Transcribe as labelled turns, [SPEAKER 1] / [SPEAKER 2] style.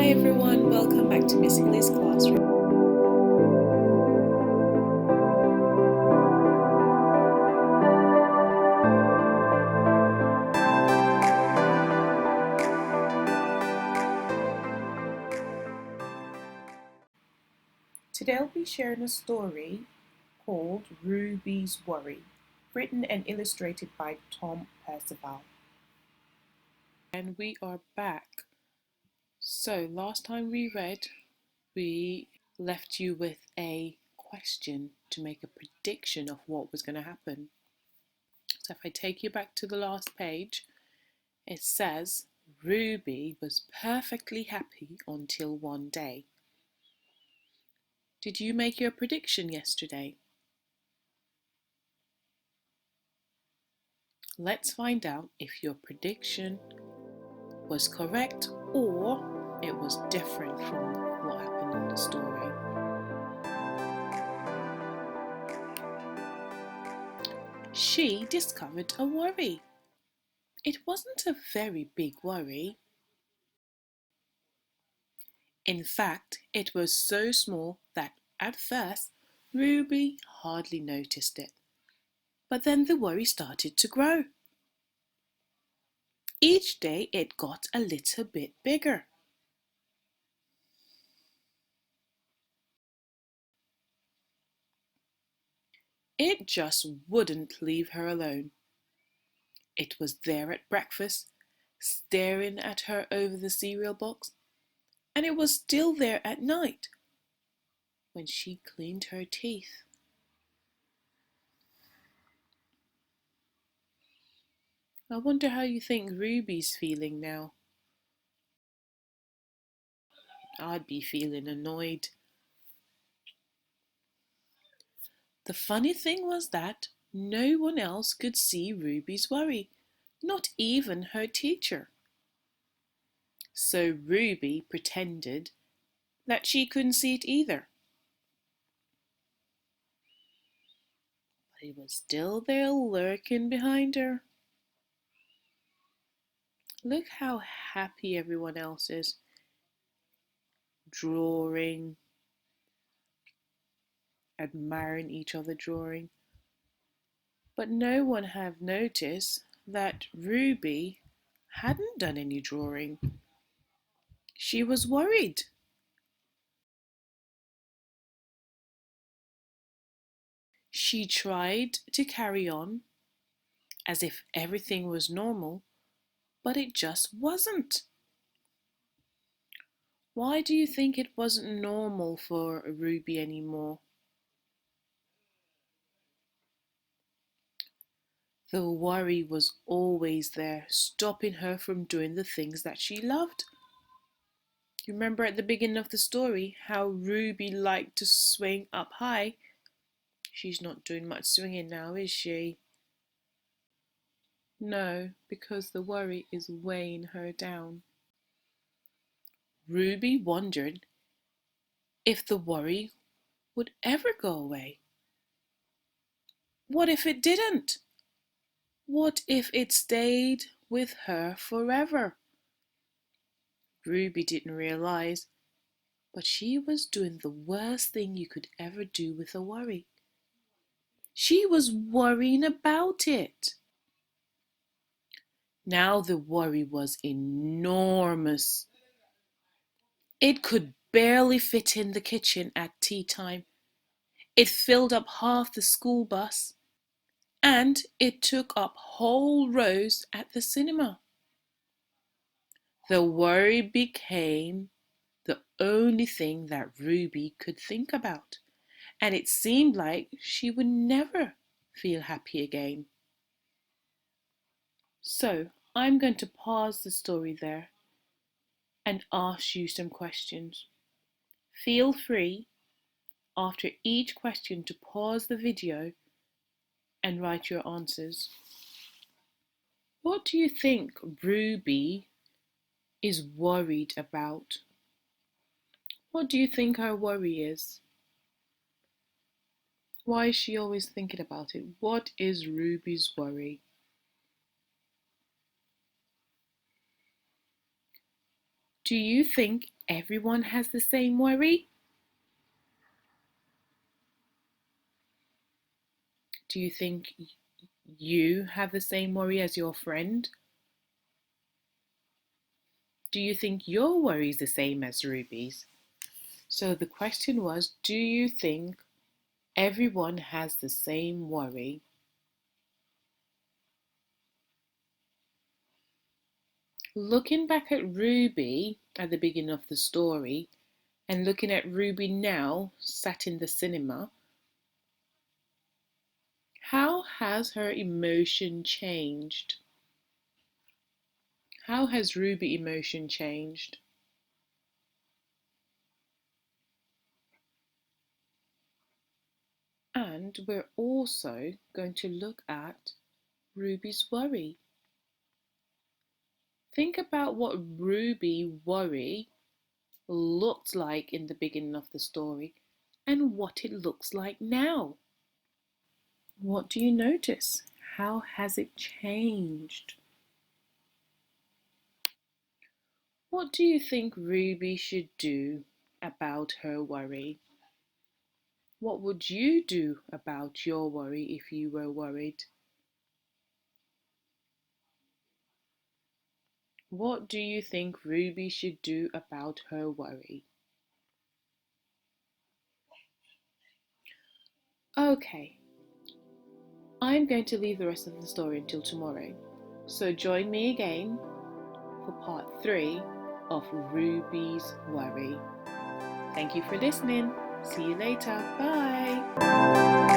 [SPEAKER 1] Hi everyone, welcome back to Miss Hilly's classroom. Today I'll be sharing a story called Ruby's Worry, written and illustrated by Tom Percival. And we are back. So last time we read, we left you with a question to make a prediction of what was going to happen. So if I take you back to the last page, it says Ruby was perfectly happy until one day. Did you make your prediction yesterday? Let's find out if your prediction was correct or it was different from what happened in the story. She discovered a worry. It wasn't a very big worry. In fact, it was so small that at first Ruby hardly noticed it. But then the worry started to grow. Each day it got a little bit bigger. It just wouldn't leave her alone. It was there at breakfast, staring at her over the cereal box, and it was still there at night when she cleaned her teeth. I wonder how you think Ruby's feeling now. I'd be feeling annoyed. The funny thing was that no one else could see Ruby's worry, not even her teacher. So Ruby pretended that she couldn't see it either. But it was still there lurking behind her. Look how happy everyone else is. Drawing, admiring each other drawing. But no one had noticed that Ruby hadn't done any drawing. She was worried. She tried to carry on as if everything was normal, but it just wasn't. Why do you think it wasn't normal for Ruby anymore? The worry was always there, stopping her from doing the things that she loved. You remember at the beginning of the story how Ruby liked to swing up high? She's not doing much swinging now, is she? No, because the worry is weighing her down. Ruby wondered if the worry would ever go away. What if it didn't? What if it stayed with her forever? Ruby didn't realize, but she was doing the worst thing you could ever do with a worry. She was worrying about it. Now the worry was enormous. It could barely fit in the kitchen at tea time. It filled up half the school bus, and it took up whole rows at the cinema. The worry became the only thing that Ruby could think about, and it seemed like she would never feel happy again. So I'm going to pause the story there and ask you some questions. Feel free after each question to pause the video and write your answers. What do you think Ruby is worried about? What do you think her worry is? Why is she always thinking about it? What is Ruby's worry? Do you think everyone has the same worry? Do you think you have the same worry as your friend? Do you think your worry is the same as Ruby's? So the question was, do you think everyone has the same worry? Looking back at Ruby at the beginning of the story and looking at Ruby now sat in the cinema, how has her emotion changed? How has Ruby emotion changed? And we're also going to look at Ruby's worry. Think about what Ruby worry looked like in the beginning of the story and what it looks like now. What do you notice? How has it changed? What do you think Ruby should do about her worry? What would you do about your worry if you were worried? What do you think Ruby should do about her worry? Okay, I'm going to leave the rest of the story until tomorrow. So join me again for part 3 of Ruby's Worry. Thank you for listening. See you later. Bye.